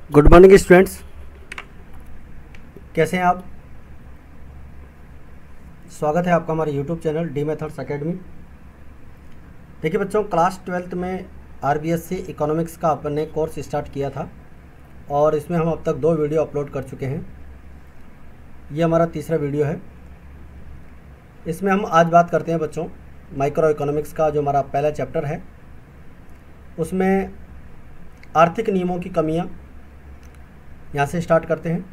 Good morning students, कैसे हैं आप। स्वागत है आपका हमारे YouTube channel D methods academy. देखिए बच्चों, क्लास 12th में आरबीएससी इकोनॉमिक्स का अपने कोर्स स्टार्ट किया था और इसमें हम अब तक 2 वीडियो अपलोड कर चुके हैं। ये हमारा तीसरा वीडियो है। इसमें हम आज बात करते हैं बच्चों माइक्रो इकोनॉमिक्स का, जो हमारा पहला चैप्टर है। उसमें आर्थिक नियमों की कमियाँ, यहाँ से स्टार्ट करते हैं।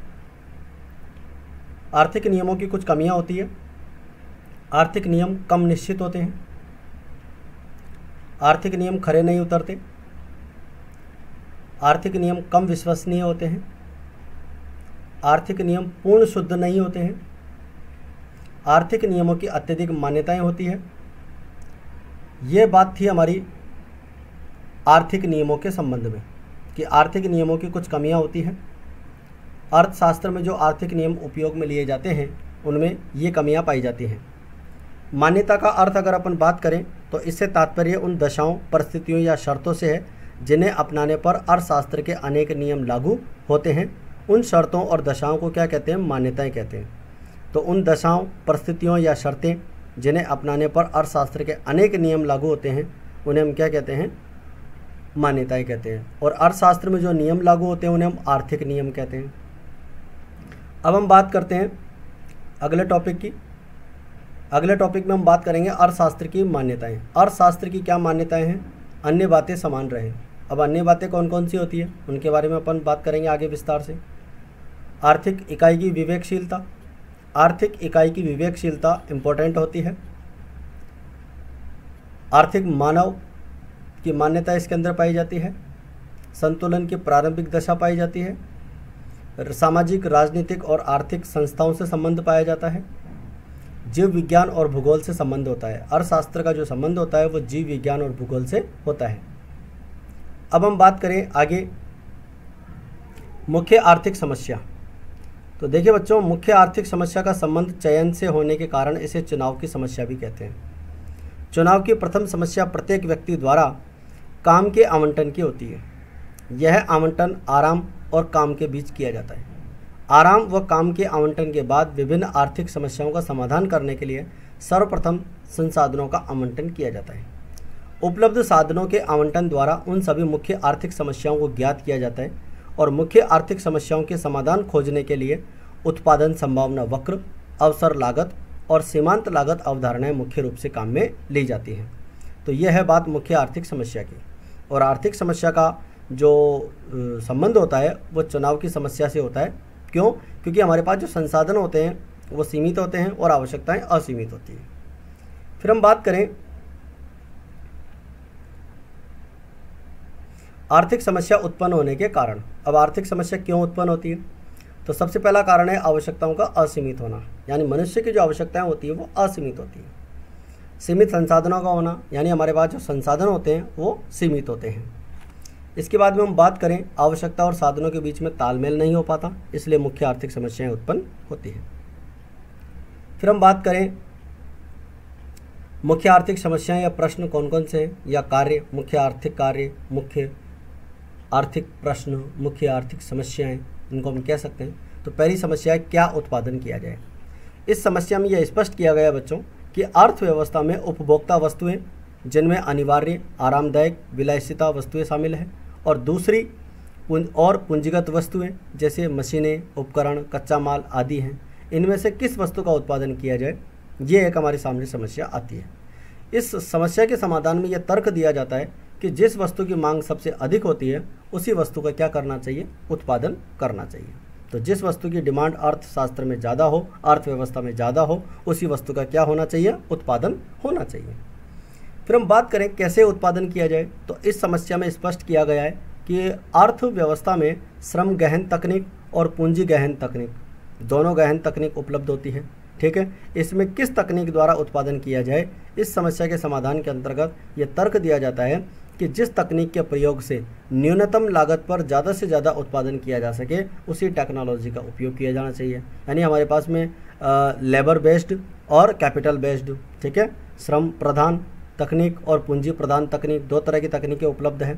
आर्थिक नियमों की कुछ कमियां होती है। आर्थिक नियम कम निश्चित होते हैं। आर्थिक नियम खरे नहीं उतरते। आर्थिक नियम कम विश्वसनीय होते हैं। आर्थिक नियम पूर्ण शुद्ध नहीं होते हैं। आर्थिक नियमों की अत्यधिक मान्यताएं होती है। ये बात थी हमारी आर्थिक नियमों के संबंध में कि आर्थिक नियमों की कुछ कमियां होती हैं। अर्थशास्त्र में जो आर्थिक नियम उपयोग में लिए जाते हैं उनमें ये कमियां पाई जाती हैं। मान्यता का अर्थ अगर अपन बात करें तो इससे तात्पर्य उन दशाओं, परिस्थितियों या शर्तों से है जिन्हें अपनाने पर अर्थशास्त्र के अनेक नियम लागू होते हैं। उन शर्तों और दशाओं को क्या कहते हैं? मान्यताएं कहते हैं। तो उन दशाओं, परिस्थितियों या शर्तें जिन्हें अपनाने पर अर्थशास्त्र के अनेक नियम लागू होते हैं उन्हें हम क्या कहते हैं? मान्यताएं कहते हैं। और अर्थशास्त्र में जो नियम लागू होते हैं उन्हें हम आर्थिक नियम कहते हैं। अब हम बात करते हैं अगले टॉपिक की। अगले टॉपिक में हम बात करेंगे अर्थशास्त्र की मान्यताएं। अर्थशास्त्र की क्या मान्यताएं हैं? अन्य बातें समान रहें। अब अन्य बातें कौन कौन सी होती है उनके बारे में अपन बात करेंगे आगे विस्तार से। आर्थिक इकाई की विवेकशीलता। आर्थिक इकाई की विवेकशीलता इम्पोर्टेंट होती है। आर्थिक मानव की मान्यता इसके अंदर पाई जाती है। संतुलन की प्रारंभिक दशा पाई जाती है। सामाजिक, राजनीतिक और आर्थिक संस्थाओं से संबंध पाया जाता है। जीव विज्ञान और भूगोल से संबंध होता है। अर्थशास्त्र का जो संबंध होता है वो जीव विज्ञान और भूगोल से होता है। अब हम बात करें आगे मुख्य आर्थिक समस्या। तो देखिए बच्चों, मुख्य आर्थिक समस्या का संबंध चयन से होने के कारण इसे चुनाव की समस्या भी कहते हैं। चुनाव की प्रथम समस्या प्रत्येक व्यक्ति द्वारा काम के आवंटन की होती है। यह आवंटन आराम और काम के बीच किया जाता है। आराम व काम के आवंटन के बाद विभिन्न आर्थिक समस्याओं का समाधान करने के लिए सर्वप्रथम संसाधनों का आवंटन किया जाता है। उपलब्ध साधनों के आवंटन द्वारा उन सभी मुख्य आर्थिक समस्याओं को ज्ञात किया जाता है और मुख्य आर्थिक समस्याओं के समाधान खोजने के लिए उत्पादन संभावना वक्र, अवसर लागत और सीमांत लागत अवधारणाएं मुख्य रूप से काम में ली जाती हैं। तो यह है बात मुख्य आर्थिक समस्या की। और आर्थिक समस्या का जो संबंध होता है वो चुनाव की समस्या से होता है। क्यों? क्योंकि हमारे पास जो संसाधन होते हैं वो सीमित होते हैं और आवश्यकताएं असीमित होती हैं। फिर हम बात करें आर्थिक समस्या उत्पन्न होने के कारण। अब आर्थिक समस्या क्यों उत्पन्न होती है? तो सबसे पहला कारण है आवश्यकताओं का असीमित होना, यानी मनुष्य की जो आवश्यकताएं होती है वो असीमित होती है। सीमित संसाधनों का होना, यानी हमारे पास जो संसाधन होते हैं वो सीमित होते हैं। इसके बाद में हम बात करें आवश्यकता और साधनों के बीच में तालमेल नहीं हो पाता, इसलिए मुख्य आर्थिक समस्याएं उत्पन्न होती हैं। फिर हम बात करें मुख्य आर्थिक समस्याएं या प्रश्न कौन कौन से हैं या कार्य। मुख्य आर्थिक कार्य, मुख्य आर्थिक प्रश्न, मुख्य आर्थिक समस्याएं, इनको हम कह सकते हैं। तो पहली समस्या है क्या उत्पादन किया जाए। इस समस्या में यह स्पष्ट किया गया बच्चों कि अर्थव्यवस्था में उपभोक्ता वस्तुएं जिनमें अनिवार्य, आरामदायक, विलासिता वस्तुएं शामिल हैं और दूसरी और पूंजीगत वस्तुएं जैसे मशीनें, उपकरण, कच्चा माल आदि हैं। इनमें से किस वस्तु का उत्पादन किया जाए, ये एक हमारे सामने समस्या आती है। इस समस्या के समाधान में यह तर्क दिया जाता है कि जिस वस्तु की मांग सबसे अधिक होती है उसी वस्तु का क्या करना चाहिए? उत्पादन करना चाहिए। तो जिस वस्तु की डिमांड अर्थशास्त्र में ज़्यादा हो, अर्थव्यवस्था में ज़्यादा हो, उसी वस्तु का क्या होना चाहिए? उत्पादन होना चाहिए। फिर हम बात करें कैसे उत्पादन किया जाए। तो इस समस्या में स्पष्ट किया गया है कि अर्थव्यवस्था में श्रम गहन तकनीक और पूंजी गहन तकनीक, दोनों गहन तकनीक उपलब्ध होती है। ठीक है, इसमें किस तकनीक द्वारा उत्पादन किया जाए, इस समस्या के समाधान के अंतर्गत ये तर्क दिया जाता है कि जिस तकनीक के प्रयोग से न्यूनतम लागत पर ज़्यादा से ज़्यादा उत्पादन किया जा सके उसी टेक्नोलॉजी का उपयोग किया जाना चाहिए। यानी हमारे पास में लेबर बेस्ड और कैपिटल बेस्ड, ठीक है, श्रम प्रधान तकनीक और पूंजी प्रधान तकनीक, 2 तरह की तकनीकें उपलब्ध हैं।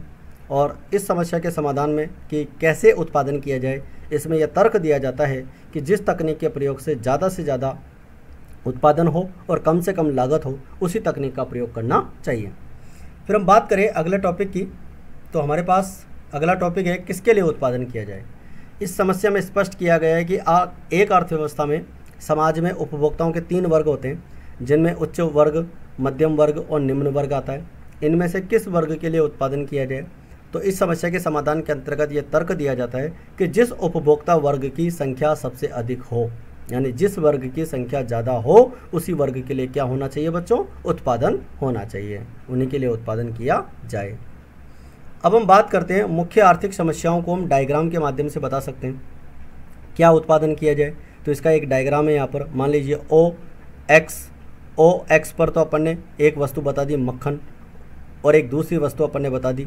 और इस समस्या के समाधान में कि कैसे उत्पादन किया जाए, इसमें यह तर्क दिया जाता है कि जिस तकनीक के प्रयोग से ज़्यादा उत्पादन हो और कम से कम लागत हो, उसी तकनीक का प्रयोग करना चाहिए। फिर हम बात करें अगले टॉपिक की, तो हमारे पास अगला टॉपिक है किसके लिए उत्पादन किया जाए। इस समस्या में स्पष्ट किया गया है कि एक अर्थव्यवस्था में समाज में उपभोक्ताओं के 3 वर्ग होते हैं, जिनमें उच्च वर्ग, मध्यम वर्ग और निम्न वर्ग आता है। इनमें से किस वर्ग के लिए उत्पादन किया जाए? तो इस समस्या के समाधान के अंतर्गत ये तर्क दिया जाता है कि जिस उपभोक्ता वर्ग की संख्या सबसे अधिक हो, यानी जिस वर्ग की संख्या ज़्यादा हो, उसी वर्ग के लिए क्या होना चाहिए बच्चों? उत्पादन होना चाहिए, उन्हीं के लिए उत्पादन किया जाए। अब हम बात करते हैं मुख्य आर्थिक समस्याओं को हम डायग्राम के माध्यम से बता सकते हैं क्या उत्पादन किया जाए। तो इसका एक डायग्राम है यहाँ पर, मान लीजिए ओ एक्स पर तो अपन ने एक वस्तु बता दी मक्खन, और एक दूसरी वस्तु अपन ने बता दी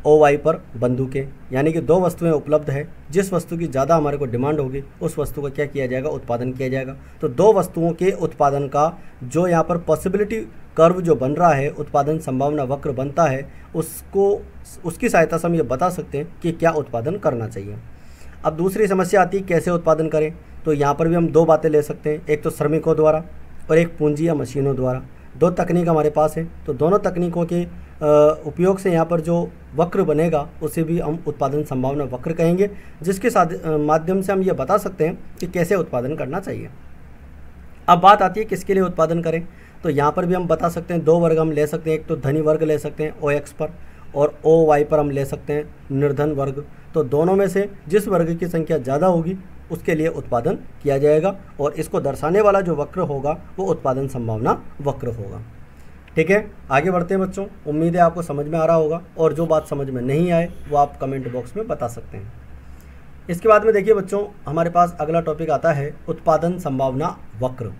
ओ वाई पर बंदूकें, यानी कि 2 वस्तुएं उपलब्ध है। जिस वस्तु की ज़्यादा हमारे को डिमांड होगी उस वस्तु का क्या किया जाएगा? उत्पादन किया जाएगा। तो 2 वस्तुओं के उत्पादन का जो यहाँ पर पॉसिबिलिटी कर्व जो बन रहा है, उत्पादन संभावना वक्र बनता है, उसकी सहायता से हम ये बता सकते हैं कि क्या उत्पादन करना चाहिए। अब दूसरी समस्या आती है कैसे उत्पादन करें। तो यहाँ पर भी हम 2 बातें ले सकते हैं, एक तो श्रमिकों द्वारा और एक पूंजी या मशीनों द्वारा। 2 तकनीक हमारे पास है, तो दोनों तकनीकों के उपयोग से यहाँ पर जो वक्र बनेगा उसे भी हम उत्पादन संभावना वक्र कहेंगे, जिसके माध्यम से हम ये बता सकते हैं कि कैसे उत्पादन करना चाहिए। अब बात आती है किसके लिए उत्पादन करें। तो यहाँ पर भी हम बता सकते हैं 2 वर्ग हम ले सकते हैं, एक तो धनी वर्ग ले सकते हैं ओ एक्स पर, और ओ वाई पर हम ले सकते हैं निर्धन वर्ग। तो दोनों में से जिस वर्ग की संख्या ज़्यादा होगी उसके लिए उत्पादन किया जाएगा, और इसको दर्शाने वाला जो वक्र होगा वो उत्पादन संभावना वक्र होगा। ठीक है, आगे बढ़ते हैं बच्चों। उम्मीद है आपको समझ में आ रहा होगा, और जो बात समझ में नहीं आए वो आप कमेंट बॉक्स में बता सकते हैं। इसके बाद में देखिए बच्चों, हमारे पास अगला टॉपिक आता है उत्पादन संभावना वक्र।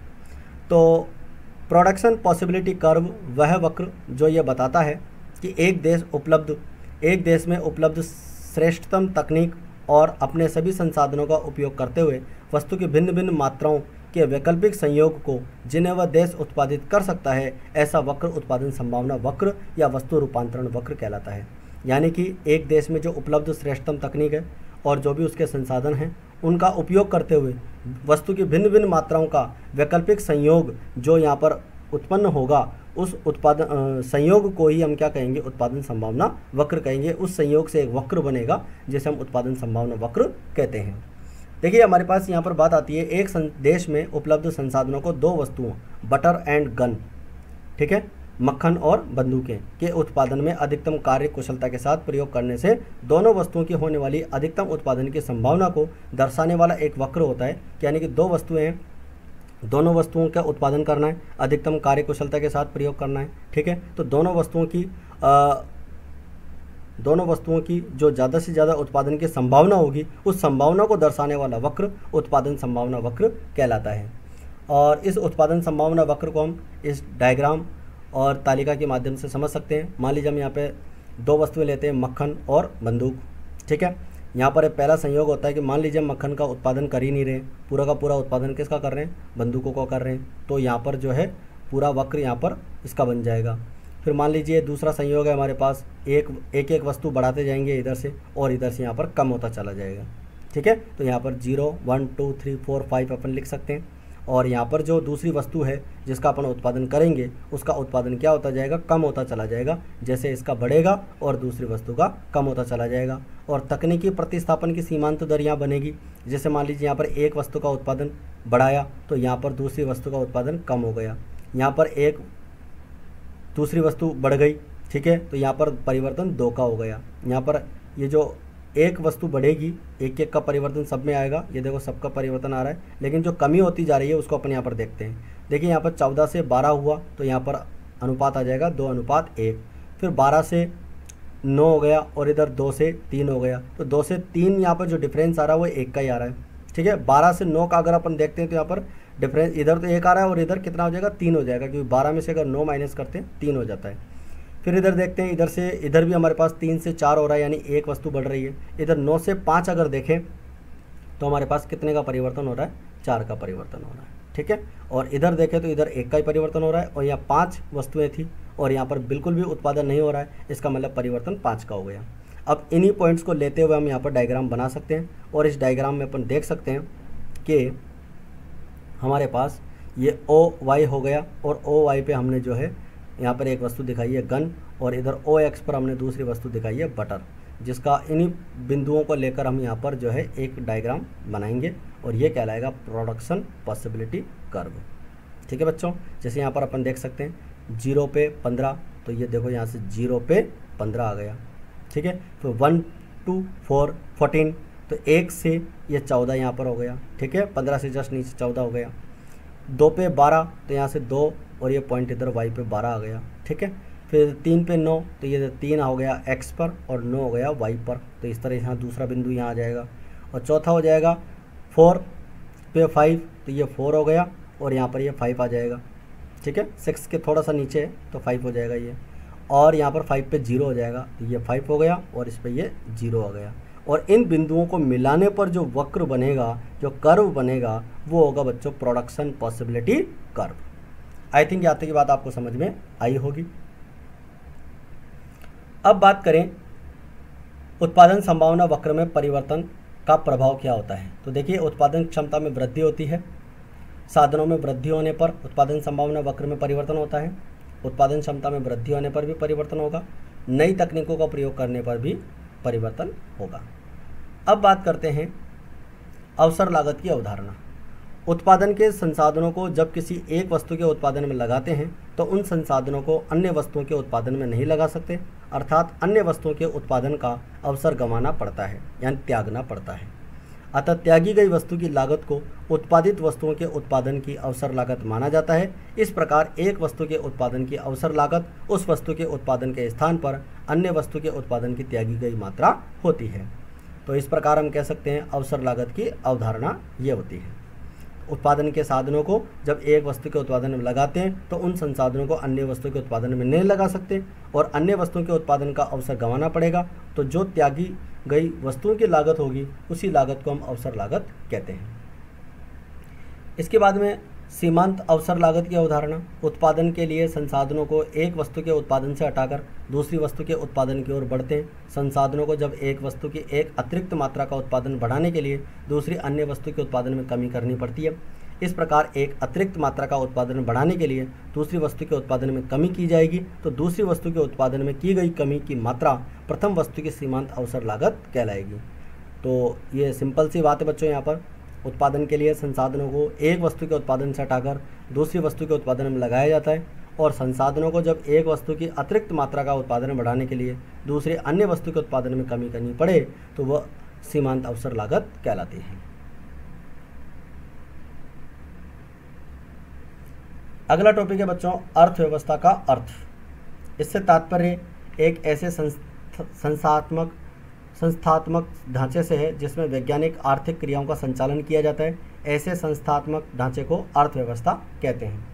तो प्रोडक्शन पॉसिबिलिटी कर्व वह वक्र जो ये बताता है कि एक देश में उपलब्ध श्रेष्ठतम तकनीक और अपने सभी संसाधनों का उपयोग करते हुए वस्तु की भिन्न भिन्न मात्राओं के वैकल्पिक संयोग को जिन्हें वह देश उत्पादित कर सकता है, ऐसा वक्र उत्पादन संभावना वक्र या वस्तु रूपांतरण वक्र कहलाता है। यानी कि एक देश में जो उपलब्ध श्रेष्ठतम तकनीक है और जो भी उसके संसाधन हैं, उनका उपयोग करते हुए वस्तु की भिन्न भिन्न मात्राओं का वैकल्पिक संयोग जो यहाँ पर उत्पन्न होगा, उस उत्पादन संयोग को ही हम क्या कहेंगे? उत्पादन संभावना वक्र कहेंगे। उस संयोग से एक वक्र बनेगा जिसे हम उत्पादन संभावना वक्र कहते हैं। देखिए हमारे पास यहाँ पर बात आती है, एक देश में उपलब्ध संसाधनों को 2 वस्तुओं बटर एंड गन, ठीक है, मक्खन और बंदूकें के उत्पादन में अधिकतम कार्य कुशलता के साथ प्रयोग करने से दोनों वस्तुओं की होने वाली अधिकतम उत्पादन की संभावना को दर्शाने वाला एक वक्र होता है। यानी कि 2 वस्तुएं हैं, दोनों वस्तुओं का उत्पादन करना है, अधिकतम कार्य कुशलता के साथ प्रयोग करना है। ठीक है, तो दोनों वस्तुओं की जो ज़्यादा से ज़्यादा उत्पादन की संभावना होगी, उस संभावना को दर्शाने वाला वक्र उत्पादन संभावना वक्र कहलाता है। और इस उत्पादन संभावना वक्र को हम इस डायग्राम और तालिका के माध्यम से समझ सकते हैं। मान लीजिए हम यहाँ पे 2 वस्तुएं लेते हैं, मक्खन और बंदूक। ठीक है, यहाँ पर पहला संयोग होता है कि मान लीजिए मक्खन का उत्पादन कर ही नहीं रहे, पूरा का पूरा उत्पादन किसका कर रहे हैं? बंदूकों का कर रहे हैं। तो यहाँ पर जो है पूरा वक्र यहाँ पर इसका बन जाएगा। फिर मान लीजिए दूसरा संयोग है हमारे पास, एक वस्तु बढ़ाते जाएंगे इधर से, और इधर से यहाँ पर कम होता चला जाएगा। ठीक है, तो यहाँ पर 0 1 2 3 4 5 अपन लिख सकते हैं। और यहाँ पर जो दूसरी वस्तु है जिसका अपन उत्पादन करेंगे, उसका उत्पादन क्या होता जाएगा? कम होता चला जाएगा, जैसे इसका बढ़ेगा और दूसरी वस्तु का कम होता चला जाएगा। और तकनीकी प्रतिस्थापन की सीमांत दर यहाँ बनेगी। जैसे मान लीजिए यहाँ पर एक वस्तु का उत्पादन बढ़ाया तो यहाँ पर दूसरी वस्तु का उत्पादन कम हो गया, यहाँ पर एक दूसरी वस्तु बढ़ गई। ठीक है, तो यहाँ पर परिवर्तन 2 का हो गया। यहाँ पर ये जो एक वस्तु बढ़ेगी, एक एक का परिवर्तन सब में आएगा। ये देखो सबका परिवर्तन आ रहा है, लेकिन जो कमी होती जा रही है उसको अपन यहाँ पर देखते हैं। देखिए यहाँ पर 14 से 12 हुआ तो यहाँ पर अनुपात आ जाएगा 2:1। फिर 12 से 9 हो गया और इधर 2 से 3 हो गया। तो 2 से 3 यहाँ पर जो डिफरेंस आ रहा है वो 1 का ही आ रहा है। ठीक है, 12 से 9 का अगर अपन देखते हैं तो यहाँ पर डिफरेंस इधर तो 1 आ रहा है और इधर कितना हो जाएगा? 3 हो जाएगा, क्योंकि 12 में से अगर 9 माइनस करते हैं 3 हो जाता है। फिर इधर देखते हैं, इधर भी हमारे पास 3 से 4 हो रहा है, यानी एक वस्तु बढ़ रही है। इधर 9 से 5 अगर देखें तो हमारे पास कितने का परिवर्तन हो रहा है? 4 का परिवर्तन हो रहा है। ठीक है। और इधर देखें तो इधर एक का ही परिवर्तन हो रहा है और यहाँ 5 वस्तुएं थी और यहाँ पर बिल्कुल भी उत्पादन नहीं हो रहा है, इसका मतलब परिवर्तन 5 का हो गया। अब इन्हीं पॉइंट्स को लेते हुए हम यहाँ पर डायग्राम बना सकते हैं और इस डायग्राम में अपन देख सकते हैं कि हमारे पास ये ओ वाई हो गया और ओ वाई पे हमने जो है यहाँ पर एक वस्तु दिखाई है गन और इधर ओ एक्स पर हमने दूसरी वस्तु दिखाई है बटर, जिसका इन्हीं बिंदुओं को लेकर हम यहाँ पर जो है एक डायग्राम बनाएंगे और ये कहलाएगा प्रोडक्शन पॉसिबिलिटी कर्व। ठीक है बच्चों, जैसे यहाँ पर अपन देख सकते हैं 0 पे 15, तो ये देखो यहाँ से 0 पे 15 आ गया। ठीक है, तो 1 2 4 14, तो 1 से ये 14 यहाँ पर हो गया। ठीक है, 15 से जस्ट नीचे 14 हो गया। 2 पे 12, तो यहाँ से 2 और ये पॉइंट इधर वाई पे 12 आ गया। ठीक है, फिर 3 पे 9, तो ये 3 हो गया एक्स पर और 9 हो गया वाई पर, तो इस तरह यहाँ दूसरा बिंदु यहाँ आ जाएगा। और चौथा हो जाएगा 4 पे 5, तो ये 4 हो गया और यहाँ पर ये 5 आ जाएगा। ठीक है, 6 के थोड़ा सा नीचे है तो 5 हो जाएगा ये, और यहाँ पर 5 पे 0 हो जाएगा, तो ये 5 हो गया और इस पर ये 0 हो गया। और इन बिंदुओं को मिलाने पर जो वक्र बनेगा, जो कर्व बनेगा, वो होगा बच्चों production possibility curve. I think यहाँ तक की बात आपको समझ में आई होगी। अब बात करें उत्पादन संभावना वक्र में परिवर्तन का प्रभाव क्या होता है। तो देखिए, उत्पादन क्षमता में वृद्धि होती है, साधनों में वृद्धि होने पर उत्पादन संभावना वक्र में परिवर्तन होता है, उत्पादन क्षमता में वृद्धि होने पर भी परिवर्तन होगा, नई तकनीकों का प्रयोग करने पर भी परिवर्तन होगा। अब बात करते हैं अवसर लागत की अवधारणा। उत्पादन के संसाधनों को जब किसी एक वस्तु के उत्पादन में लगाते हैं तो उन संसाधनों को अन्य वस्तुओं के उत्पादन में नहीं लगा सकते, अर्थात अन्य वस्तुओं के उत्पादन का अवसर गंवाना पड़ता है, यानी त्यागना पड़ता है। अतः त्यागी गई वस्तु की लागत को उत्पादित वस्तुओं के उत्पादन की अवसर लागत माना जाता है। इस प्रकार एक वस्तु के उत्पादन की अवसर लागत उस वस्तु के उत्पादन के स्थान पर अन्य वस्तु के उत्पादन की त्यागी गई मात्रा होती है। तो इस प्रकार हम कह सकते हैं अवसर लागत की अवधारणा ये होती है। उत्पादन के साधनों को जब एक वस्तु के उत्पादन में लगाते हैं तो उन संसाधनों को अन्य वस्तु के उत्पादन में नहीं लगा सकते और अन्य वस्तुओं के उत्पादन का अवसर गंवाना पड़ेगा। तो जो त्यागी गई वस्तुओं की लागत होगी उसी लागत को हम अवसर लागत कहते हैं। इसके बाद में सीमांत अवसर लागत की अवधारणा। उत्पादन के लिए संसाधनों को एक वस्तु के उत्पादन से हटाकर दूसरी वस्तु के उत्पादन की ओर बढ़ते हैं। संसाधनों को जब एक वस्तु की एक अतिरिक्त मात्रा का उत्पादन बढ़ाने के लिए दूसरी अन्य वस्तु के उत्पादन में कमी करनी पड़ती है। इस प्रकार एक अतिरिक्त मात्रा का उत्पादन बढ़ाने के लिए दूसरी वस्तु के उत्पादन में कमी की जाएगी, तो दूसरी वस्तु के उत्पादन में की गई कमी की मात्रा प्रथम वस्तु की सीमांत अवसर लागत कहलाएगी। तो ये सिंपल सी बात है बच्चों, यहाँ पर उत्पादन के लिए संसाधनों को एक वस्तु के उत्पादन से हटाकर दूसरी वस्तु के उत्पादन में लगाया जाता है और संसाधनों को जब एक वस्तु की अतिरिक्त मात्रा का उत्पादन बढ़ाने के लिए दूसरे अन्य वस्तु के उत्पादन में कमी करनी पड़े तो वह सीमांत अवसर लागत कहलाती है। अगला टॉपिक है बच्चों अर्थव्यवस्था का अर्थ। इससे तात्पर्य एक ऐसे संस्थात्मक ढांचे से है जिसमें वैज्ञानिक आर्थिक क्रियाओं का संचालन किया जाता है। ऐसे संस्थात्मक ढांचे को अर्थव्यवस्था कहते हैं।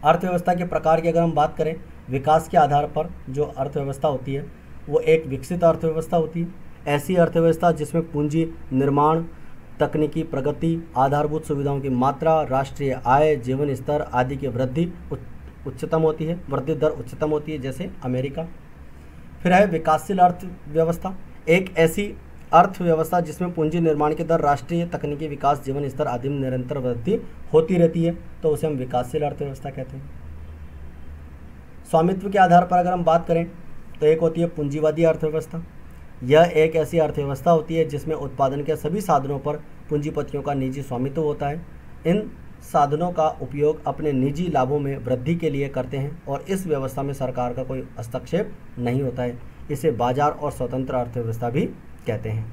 अर्थव्यवस्था के प्रकार की अगर हम बात करें, विकास के आधार पर जो अर्थव्यवस्था होती है वो एक विकसित अर्थव्यवस्था होती है। ऐसी अर्थव्यवस्था जिसमें पूंजी निर्माण, तकनीकी प्रगति, आधारभूत सुविधाओं की मात्रा, राष्ट्रीय आय, जीवन स्तर आदि की वृद्धि उच्चतम होती है, वृद्धि दर उच्चतम होती है, जैसे अमेरिका। फिर है विकासशील अर्थव्यवस्था, एक ऐसी अर्थव्यवस्था जिसमें पूंजी निर्माण की दर, राष्ट्रीय तकनीकी विकास, जीवन स्तर आदि में निरंतर वृद्धि होती रहती है, तो उसे हम विकासशील अर्थव्यवस्था कहते हैं। स्वामित्व के आधार पर अगर हम बात करें तो एक होती है पूंजीवादी अर्थव्यवस्था। यह एक ऐसी अर्थव्यवस्था होती है जिसमें उत्पादन के सभी साधनों पर पूंजीपतियों का निजी स्वामित्व होता है। इन साधनों का उपयोग अपने निजी लाभों में वृद्धि के लिए करते हैं और इस व्यवस्था में सरकार का कोई हस्तक्षेप नहीं होता है। इसे बाजार और स्वतंत्र अर्थव्यवस्था भी कहते हैं।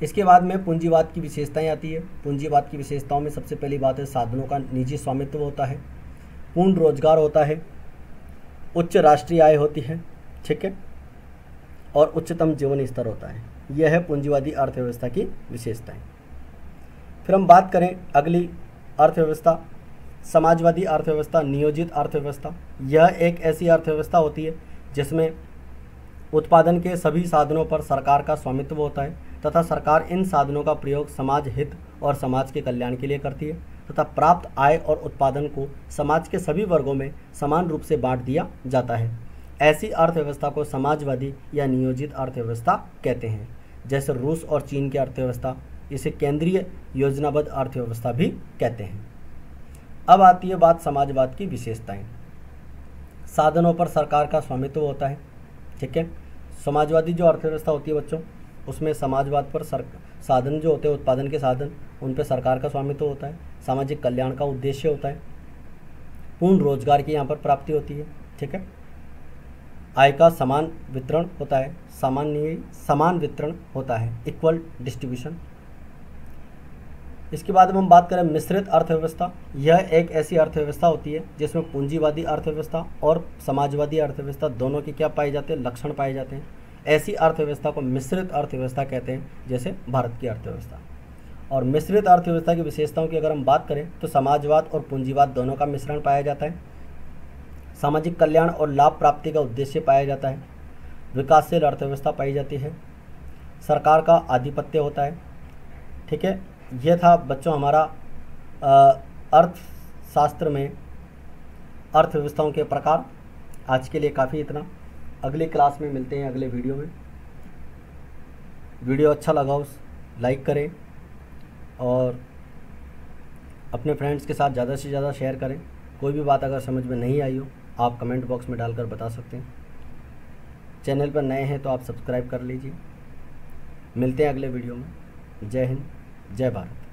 इसके बाद में पूंजीवाद की विशेषताएं आती है। पूंजीवाद की विशेषताओं में सबसे पहली बात है साधनों का निजी स्वामित्व होता है, पूर्ण रोजगार होता है, उच्च राष्ट्रीय आय होती है, ठीक है, और उच्चतम जीवन स्तर होता है। यह है पूंजीवादी अर्थव्यवस्था की विशेषताएं। फिर हम बात करें अगली अर्थव्यवस्था, समाजवादी अर्थव्यवस्था, नियोजित अर्थव्यवस्था। यह एक ऐसी अर्थव्यवस्था होती है जिसमें उत्पादन के सभी साधनों पर सरकार का स्वामित्व होता है। तथा सरकार इन साधनों का प्रयोग समाज हित और समाज के कल्याण के लिए करती है तथा प्राप्त आय और उत्पादन को समाज के सभी वर्गों में समान रूप से बांट दिया जाता है। ऐसी अर्थव्यवस्था को समाजवादी या नियोजित अर्थव्यवस्था कहते हैं। जैसे रूस और चीन की अर्थव्यवस्था, इसे केंद्रीय योजनाबद्ध अर्थव्यवस्था भी कहते हैं। अब आती है बात समाजवाद की विशेषताएं। साधनों पर सरकार का स्वामित्व होता है। ठीक है, समाजवादी जो अर्थव्यवस्था होती है बच्चों, उसमें समाजवाद पर साधन जो होते हैं, उत्पादन के साधन, उन पर सरकार का स्वामित्व होता है। सामाजिक कल्याण का उद्देश्य होता है। पूर्ण रोजगार की यहाँ पर प्राप्ति होती है। ठीक है, आय का समान वितरण होता है, समान वितरण होता है, इक्वल डिस्ट्रीब्यूशन। इसके बाद हम बात करें मिश्रित अर्थव्यवस्था। यह एक ऐसी अर्थव्यवस्था होती है जिसमें पूंजीवादी अर्थव्यवस्था और समाजवादी अर्थव्यवस्था दोनों की क्या पाए जाते हैं, लक्षण पाए जाते हैं। ऐसी अर्थव्यवस्था को मिश्रित अर्थव्यवस्था कहते हैं, जैसे भारत की अर्थव्यवस्था। और मिश्रित अर्थव्यवस्था की विशेषताओं की अगर हम बात करें तो समाजवाद और पूंजीवाद दोनों का मिश्रण पाया जाता है। सामाजिक कल्याण और लाभ प्राप्ति का उद्देश्य पाया जाता है। विकासशील अर्थव्यवस्था पाई जाती है। सरकार का आधिपत्य होता है। ठीक है, यह था बच्चों हमारा अर्थशास्त्र में अर्थव्यवस्थाओं के प्रकार। आज के लिए काफ़ी इतना। अगली क्लास में मिलते हैं, अगले वीडियो में। वीडियो अच्छा लगा हो लाइक करें और अपने फ्रेंड्स के साथ ज़्यादा से ज़्यादा शेयर करें। कोई भी बात अगर समझ में नहीं आई हो आप कमेंट बॉक्स में डालकर बता सकते हैं। चैनल पर नए हैं तो आप सब्सक्राइब कर लीजिए। मिलते हैं अगले वीडियो में। जय हिंद, जय भारत।